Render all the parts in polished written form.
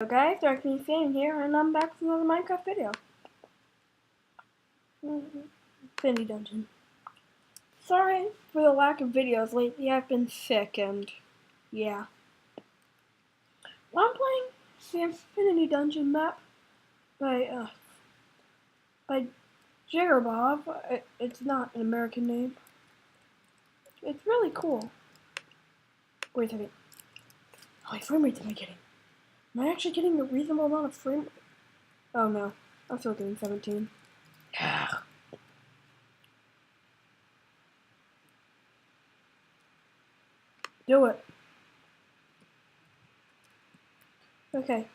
Hello guys, Darknessane here, and I'm back with another Minecraft video. Infinity Dungeon. Sorry for the lack of videos lately, I've been sick and yeah. Well, I'm playing the Infinity Dungeon map by Jiggerbob. It's not an American name. It's really cool. Wait a second. How many frame rates am I getting? Am I actually getting a reasonable amount of frame rate? Oh no, I'm still getting 17. Yeah. Do it. Okay.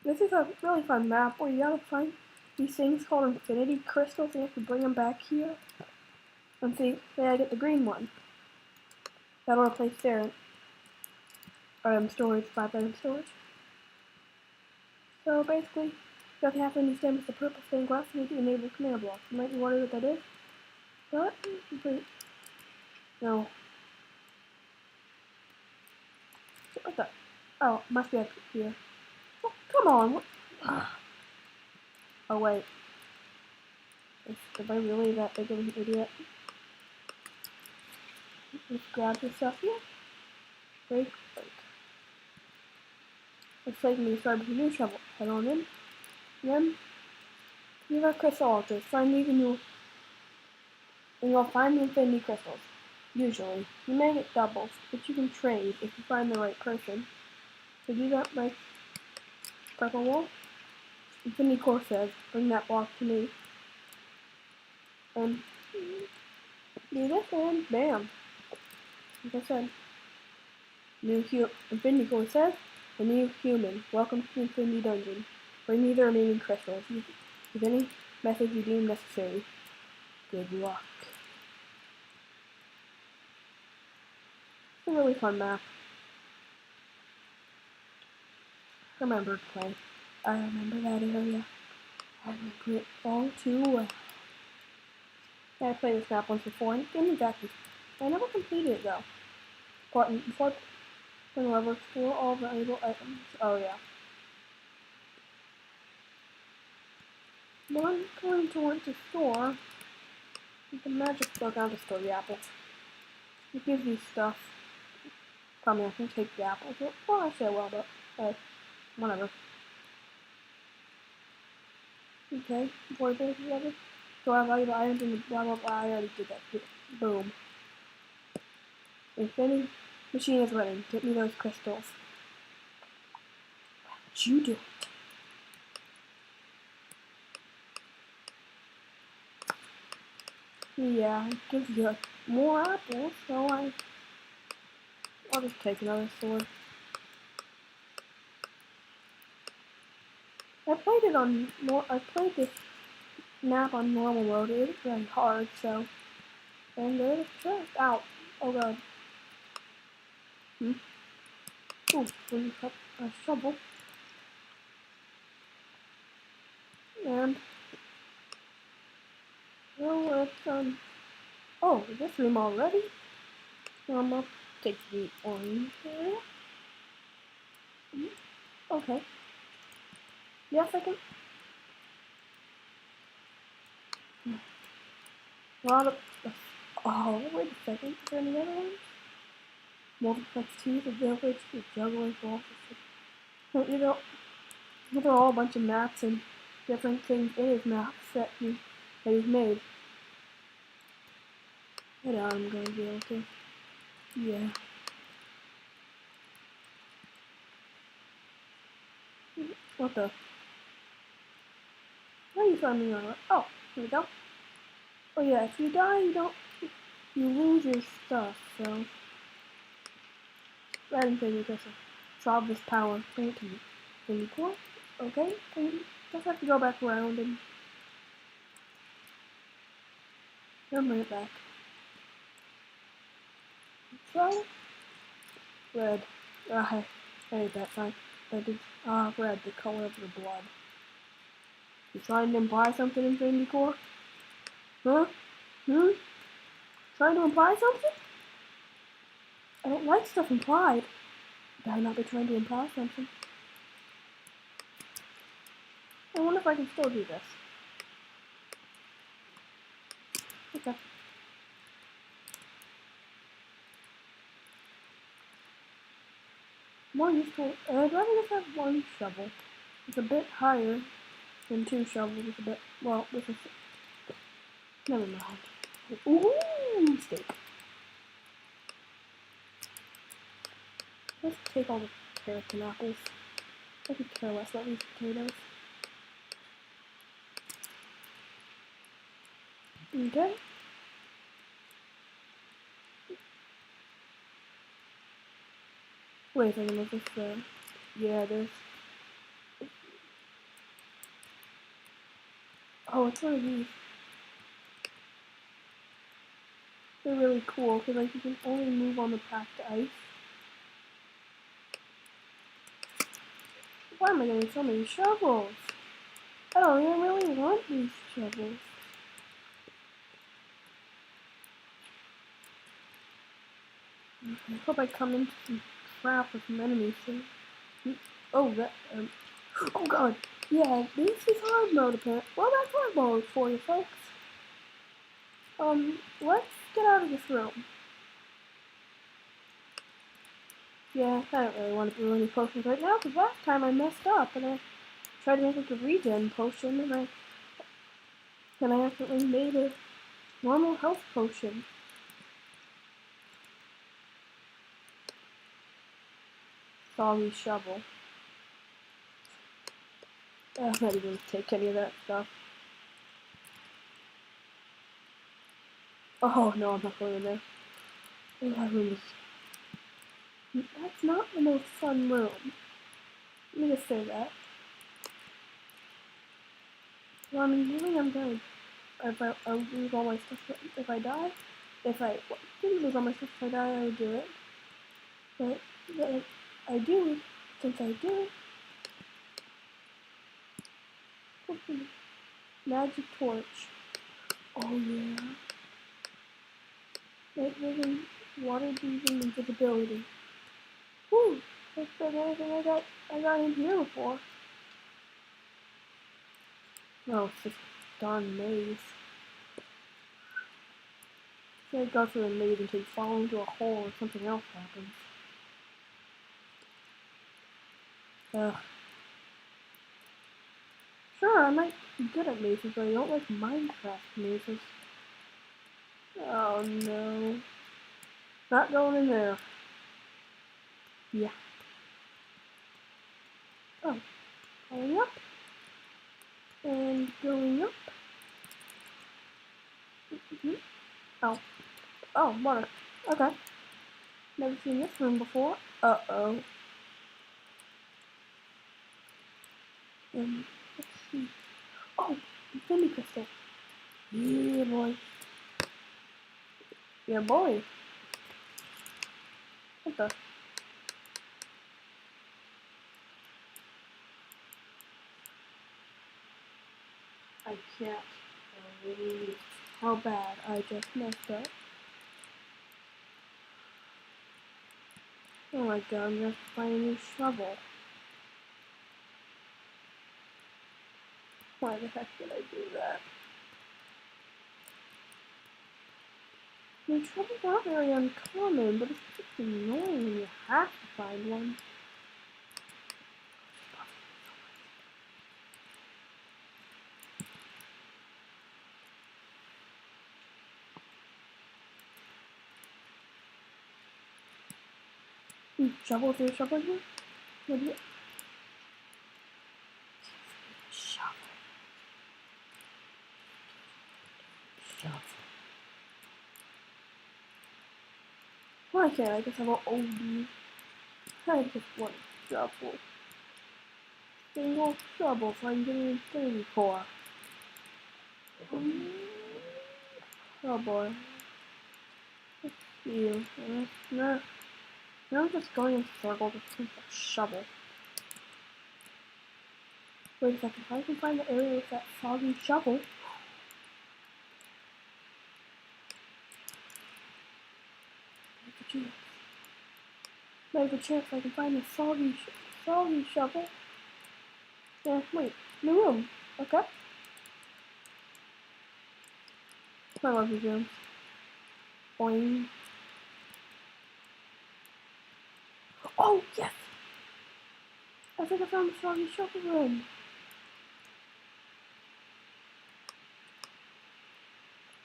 This is a really fun map where you gotta find these things called infinity crystals and you have to bring them back here. And see, say I get the green one. That'll replace their storage, 5-item storage. So basically, you have to have any stem with the purple stained glass and you need to enable command blocks. You might be wondering what that is. But, no. What the? Oh, must be up here. Oh, come on! What? Oh wait. Am I really that big of an idiot? Just grab this stuff here. Break. Looks like me start with a new shovel. Head on in. Then, use our crystal altars. Find these and you'll find the infinity crystals. Usually. You may get doubles, but you can trade if you find the right person. So do that by purple wall. Infinity core says, bring that block to me. And do this and bam. Like I said. Infinity core says, a new human. Welcome to the Infinity Dungeon. Bring me the remaining crystals. Use any method you deem necessary. Good luck. It's a really fun map. I remember to play. I remember that area. I remember it all too well. Yeah, I played this map once before and it didn't exactly. I never completed it though. Before playing level, explore all valuable items. Oh yeah. But I'm going to want to store the magic book. I'll just store the apples. It gives you stuff. Probably I can take the apples. Well, I say well, but whatever. Okay, before I finish the other, so I valuable items and blah blah blah. I already did that. Boom. Infinity machine is ready. Get me those crystals. What you do? Yeah, it gives you more apples, so I'll just take another sword. I played this map on normal mode. It is very hard, so. And there's a chest. Ow. Oh god. Ooh, we got a shovel. And. Well, it's, oh, is this room already? So I'm gonna take the orange there. Okay. Yes, I can. Oh, wait a second. Is there any other ones? Multiplex 2, the village, the juggling for officer. You know, these are all a bunch of maps and different things in his maps that he's made. But I'm gonna be able to. Yeah. What the? Why are you finding out? Oh, here we go. Oh yeah, if you die, you lose your stuff, so. Red Infinity Crystal. Solve this power. Bring it to me. Pretty cool. Okay, and you just have to go back around and then bring it back. So, red. I hate that sign. But it's, red, the color of your blood. You trying to imply something, Infinity Core? Huh? Hmm? Trying to imply something? I don't like stuff implied. Better not be trying to imply something. I wonder if I can still do this. Okay. More useful. I'd rather just have one shovel. It's a bit higher than two shovels. It's a bit. Well, this is. Never mind. Ooh, steak. Let's take all the carrots and apples. I could care less about these potatoes. Okay. Wait a second, is this yeah, it is. Oh, it's one of these. They're really cool, because like you can only move on the packed ice. Why am I getting so many shovels? I don't even really want these shovels. I hope I come into some trap with some enemies soon. Oh, that, oh god. Yeah, this is hard mode apparently. Well, that's hard mode for you folks. Let's get out of this room. Yeah, I don't really want to brew any potions right now, because last time I messed up, and I tried to make like a regen potion, and I accidentally made a normal health potion. Soggy shovel. I'm not even gonna take any of that stuff. Oh no, I'm not going in there. Oh, that room is... That's not the most fun room. Let me just say that. Well, I mean, really, I'm good. If I'll lose all my stuff if I die. If I didn't lose all my stuff if I die, I would do it. But I do, since I do. Magic torch. Oh yeah. Night vision, water breathing, invisibility. Whew! That's better than anything I got in here before. No, it's just darn maze. You can't go through a maze until you fall into a hole or something else happens. Ugh. Sure, I might be good at mazes, but I don't like Minecraft mazes. Oh no. Not going in there. Yeah. Oh. Going up. And going up. Mm-hmm. Oh. Oh, water. Okay. Never seen this room before. Uh-oh. Let's see. Oh, Infinity Crystal. Yeah, boy. Yeah, boy. What the? I can't believe how bad I just messed up. Oh my god, I'm gonna have to find a new shovel. Why the heck did I do that? I mean, trouble's not very uncommon, but it's just annoying when you have to find one. Shovel through shovel here? Maybe. Shovel. Shovel. Why can't I just have an oldie? I just want a shovel. Single shovel so I can get an infinity core. Oh boy. Let's see. No. Now I'm just going in circles with a shovel. Wait a second, if I can find the area with that foggy shovel. There's a chance I can find a soggy shovel. Yeah, wait, new room. Okay. I love these rooms. Boing. Oh, yes! I think I found the soggy shovel room.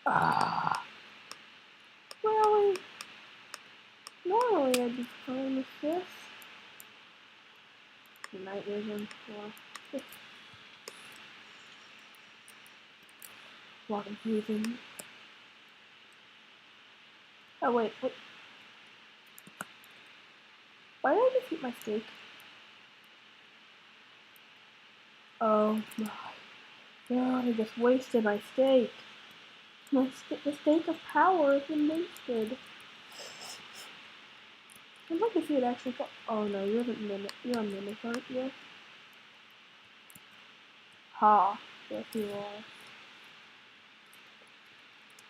Ah. Really? Normally I'd be fine with this. Night vision. Yeah. A lot confusing. Oh wait. Why did I just eat my steak? Oh my god, I just wasted my steak. The steak of power has been wasted. I'd like to see it actually go. Oh no, you're a mimic, aren't you? Ha. Yes, you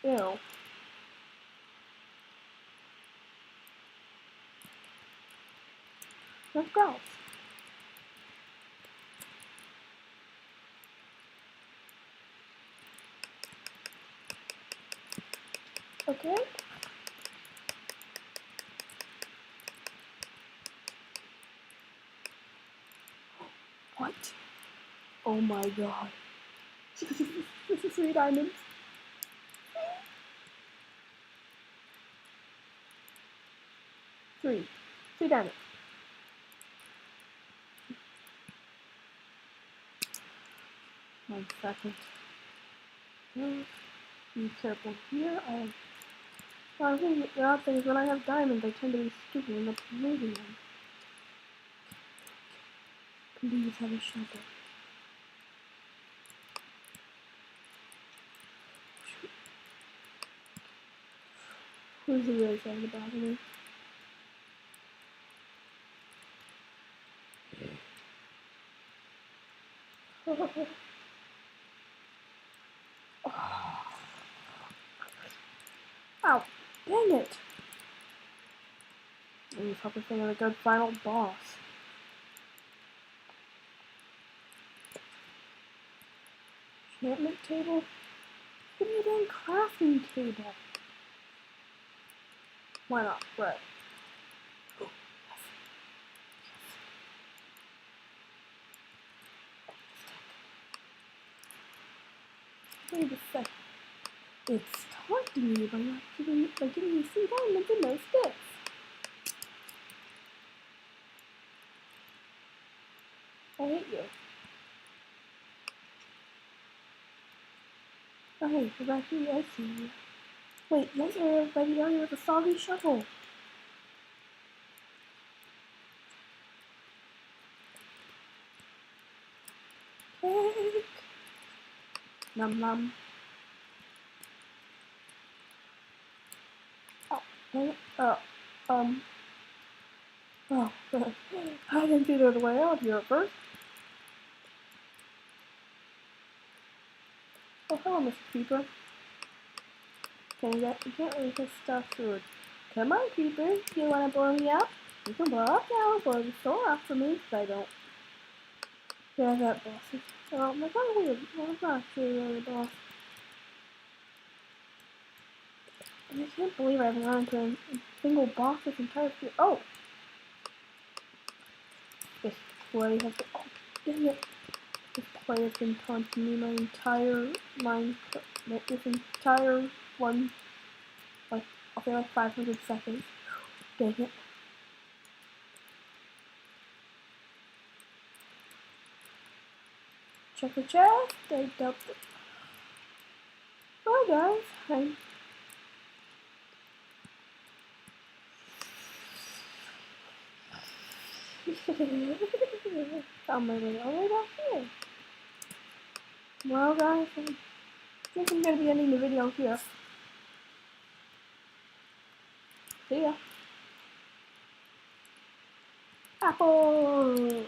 are. Ew. That's gross. Okay? What? Oh my god. This is 3 diamonds. 3 diamonds. 1 second. Be careful here. I think the odd thing is when I have diamonds, I tend to be stupid and not losing them. Please have a shovel. Who's the really sad about me? Ow! Dang it! I'm probably thinking of a good final boss. Enchantment table? Give me a damn crafting table. Why not? Right. Wait a second. It's taunting me by giving me 3 diamonds and no sticks. I hate you. Oh hey, we're back here. I see you. Wait, yes, everybody down here with a soggy shovel. Cake. Num num. Oh, dang it. Oh, I didn't see there was a way out here at first. Oh, hello, Mr. Creeper. You can't really just stuff food. Come on, Creeper. Do you want to blow me up? You can blow up now, blow the store up for me, because I don't. Yeah, that boss is. Oh, that's not weird. Well, it's not actually really a boss. And I can't believe I haven't run into a single boss this entire series. Oh! This play has been. Oh, dang it. This play has been taunting me my entire this entire one. Like, I'll say like 500 seconds. Dang it. Check the chest. They dumped it. Bye guys. I'm on my way all the way back here. Well guys, I think I'm gonna be ending the video here. See ya. Apple!